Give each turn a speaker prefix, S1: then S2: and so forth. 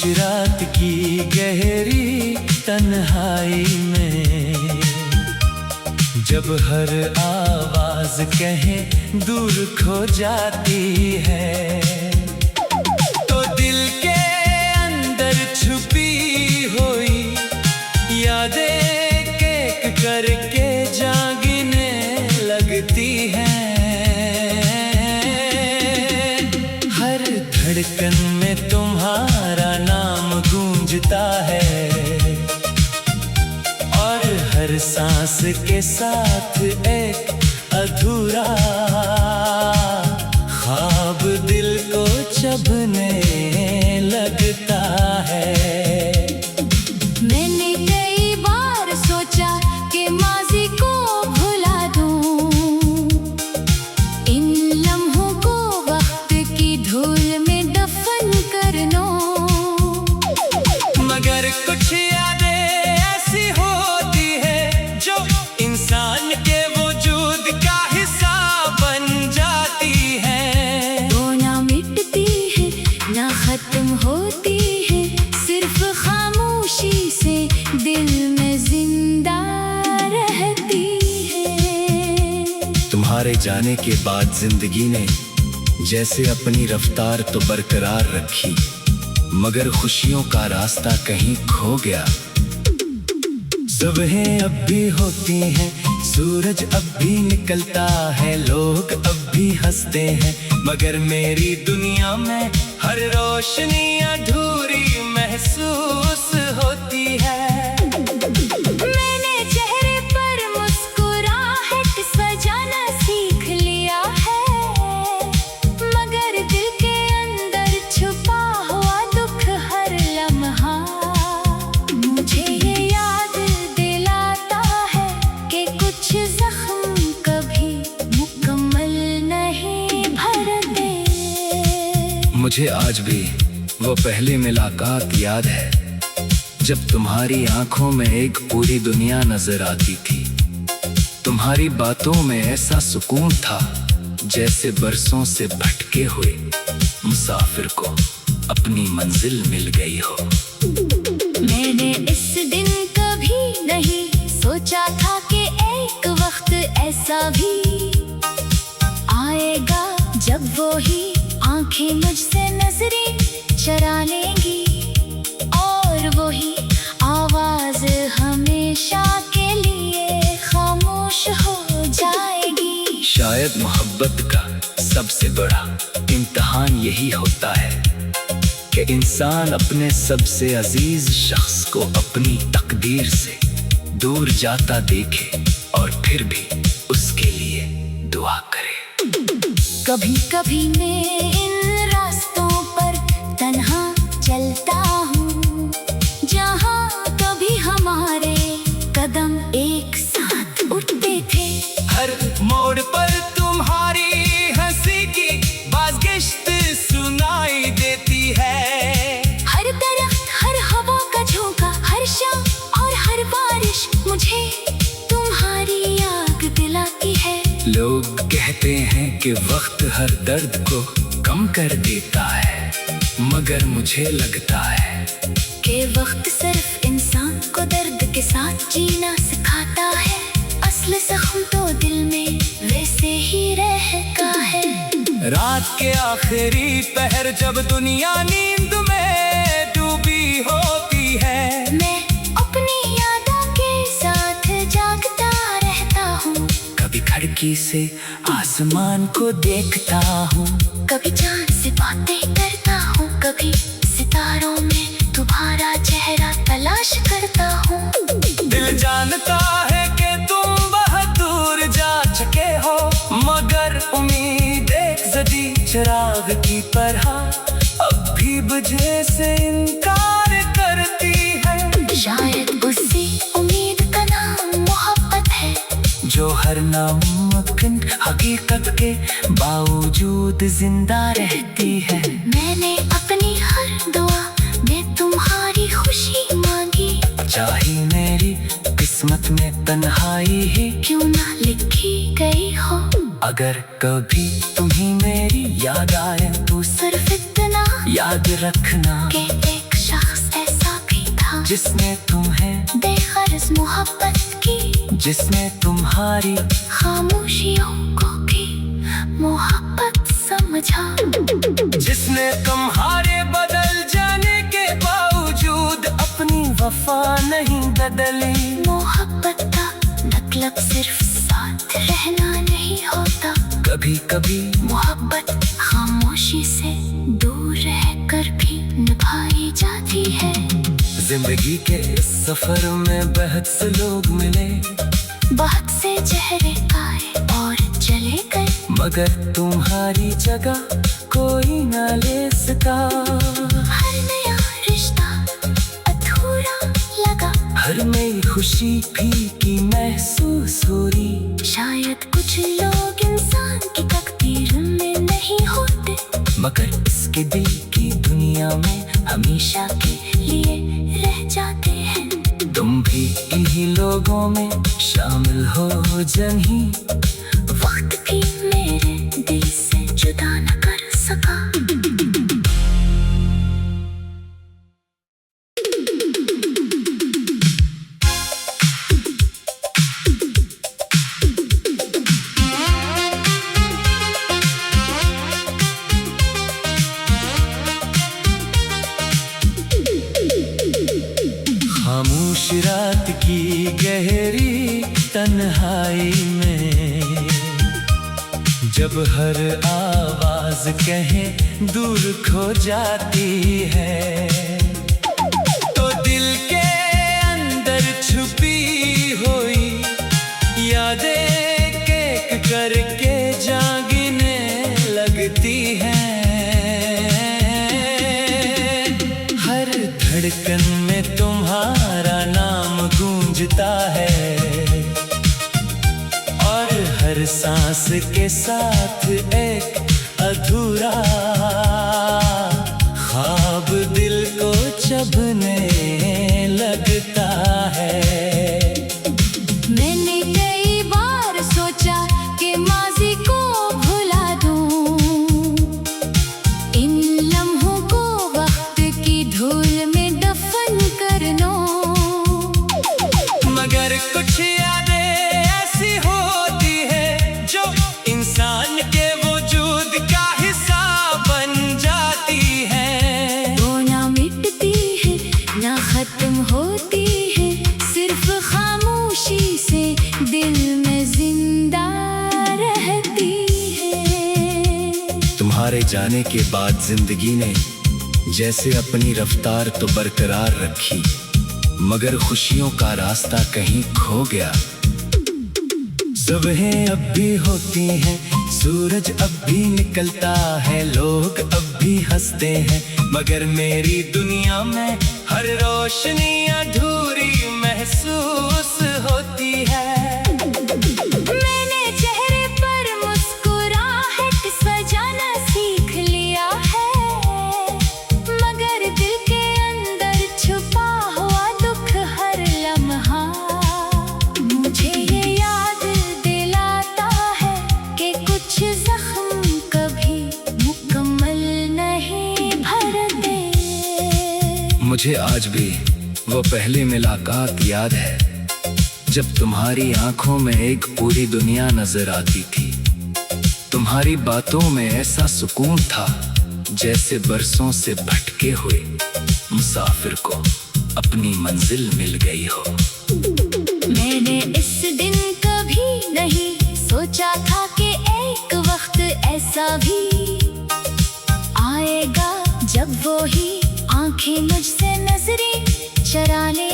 S1: रात की गहरी तन्हाई में जब हर आवाज कहीं दूर खो जाती है, तो दिल के अंदर छुपी हुई यादें एक करके जागने लगती हैं। हर धड़कन में तुम्हारा नाम गूंजता है और हर सांस के साथ एक अधूरा ख्वाब दिल को चुभने लगता है।
S2: मैंने कई बार सोचा कि माज़ी को भुला दूं, इन लम्हों को वक्त की धूल में दफन कर लूं,
S1: मगर कुछ यादें ऐसी होती है जो इंसान के वजूद का हिस्सा बन जाती है।
S2: वो ना मिटती है ना खत्म होती है, सिर्फ खामोशी से दिल में जिंदा रहती है।
S1: तुम्हारे जाने के बाद जिंदगी ने जैसे अपनी रफ्तार तो बरकरार रखी, मगर खुशियों का रास्ता कहीं खो गया। सुबहें अब भी होती हैं, सूरज अब भी निकलता है, लोग अब भी हंसते हैं, मगर मेरी दुनिया में हर रोशनी अधूरी महसूस होती है।
S2: मैंने चेहरे पर मुस्कुराहट सजाना सीख लिया है, मगर दिल के अंदर छुपा हुआ दुख हर लम्हा मुझे ये याद दिलाता है कि कुछ जख्म कभी मुकम्मल नहीं भरते।
S1: मुझे आज भी वो पहली मुलाकात याद है जब तुम्हारी आंखों में एक पूरी दुनिया नजर आती थी। तुम्हारी बातों में ऐसा सुकून था जैसे बरसों से भटके हुए मुसाफिर को अपनी मंजिल मिल गई हो।
S2: मैंने इस दिन कभी नहीं सोचा था कि एक वक्त ऐसा भी आएगा जब वो ही आंखें मुझसे नजरें चरा लेंगी और वो ही आवाज हमेशा के लिए खामोश हो जाएगी।
S1: शायद मोहब्बत का सबसे बड़ा इम्तिहान यही होता है कि इंसान अपने सबसे अजीज शख्स को अपनी तकदीर से दूर जाता देखे और फिर भी उसके लिए दुआ करे।
S2: कभी कभी मैं इन रास्तों पर तन्हा चलता हूँ, जहाँ कभी हमारे कदम एक साथ उठते थे।
S1: हर मोड़ पर तुम्हारी हंसी की बाज़गिश्त सुनाई देती है।
S2: हर दरख्त, हर हवा का झोंका, हर शाम और हर बारिश मुझे तुम्हारी याद दिलाती है।
S1: लोग कहते हैं कि वक्त हर दर्द को कम कर देता है, मगर मुझे लगता है
S2: कि वक्त सिर्फ इंसान को दर्द के साथ जीना सिखाता है। असली जख्म तो दिल में वैसे ही रहता है।
S1: रात के आखिरी पहर जब दुनिया नींद में डूबी होती है,
S2: मैं अपनी यादों के साथ जागता रहता हूँ।
S1: कभी खिड़की से आसमान को देखता हूँ,
S2: कभी चांद से बातें करता हूँ, कभी सितारों में तुम्हारा चेहरा तलाश करता हूँ।
S1: दिल जानता है कि तुम बहुत दूर जा चुके हो, मगर उम्मीद एक जदी चिराग की तरह अब भी बुझने से इनकार करती है।
S2: शायद उसी उम्मीद का नाम मोहब्बत है,
S1: जो हर नामुमकिन हकीकत के बावजूद जिंदा रहती है।
S2: मैंने अपनी हर दुआ में तुम्हारी खुशी मांगी,
S1: चाहे मेरी किस्मत में तन्हाई ही
S2: क्यों ना लिखी गई हो।
S1: अगर कभी तुम्हें मेरी याद आए तो
S2: सिर्फ इतना
S1: याद रखना
S2: कि एक
S1: जिसने तुम्हें
S2: बेगर्ज मोहब्बत की,
S1: जिसने तुम्हारी
S2: खामोशियों को भी मोहब्बत समझा,
S1: जिसने तुम्हारे बदल जाने के बावजूद अपनी वफा नहीं बदली।
S2: मोहब्बत का मतलब सिर्फ साथ रहना नहीं होता,
S1: कभी कभी
S2: मोहब्बत खामोशी से दूर रहकर भी निभाई जाती है।
S1: जिंदगी के इस सफर में बहुत से लोग मिले,
S2: बहुत से चेहरे आए और चले गए,
S1: मगर तुम्हारी जगह कोई ना ले सका।
S2: हर नया रिश्ता अधूरा लगा,
S1: हर नई खुशी फीकी महसूस हो रही।
S2: शायद कुछ लोग इंसान की तकदीर में नहीं होते,
S1: मगर इसके दिल की दुनिया में हमेशा के लिए
S2: रह जाते हैं।
S1: तुम भी इन्हीं लोगों में शामिल हो जहीं।
S2: वक्त भी मेरे दिल से जुदा न कर सका।
S1: खामोश रात की गहरी तन्हाई में जब हर आवाज कहीं दूर खो जाती है, तो दिल के अंदर छुपी हुई यादें एक करके जागने लगती हैं। हर धड़कन में तुम्हारा नाम गूंजता है और हर सांस के साथ एक अधूरा ख्वाब दिल को चुभने लगता है।
S2: मैंने कई बार सोचा कि माजी को भुला दूं, इन लम्हों को वक्त की धूल में दफन कर लूं,
S1: मगर कुछ यादें ऐसी होती है जो इंसान के वजूद का हिस्सा बन जाती है।
S2: वो ना मिटती है ना खत्म होती है, सिर्फ खामोशी से दिल में जिंदा रहती है।
S1: तुम्हारे जाने के बाद जिंदगी ने जैसे अपनी रफ्तार तो बरकरार रखी, मगर खुशियों का रास्ता कहीं खो गया। सुबहें अब भी होती हैं, सूरज अब भी निकलता है, लोग अब भी हंसते हैं, मगर मेरी दुनिया में हर रोशनी अधूरी महसूस होती है।
S2: मैंने चेहरे पर मुस्कुराहट सजाना सीख लिया है, मगर दिल के अंदर छुपा हुआ दुख हर लम्हा मुझे ये याद दिलाता है कि कुछ जख्म कभी मुकम्मल नहीं भरते।
S1: मुझे आज भी वो पहली मुलाकात याद है जब तुम्हारी आंखों में एक पूरी दुनिया नजर आती थी। तुम्हारी बातों में ऐसा सुकून था जैसे बरसों से भटके हुए मुसाफिर को अपनी मंजिल मिल गई हो।
S2: मैंने इस दिन कभी नहीं सोचा था कि एक वक्त ऐसा भी आएगा जब वो ही आंखें मुझसे नजरें चरा ले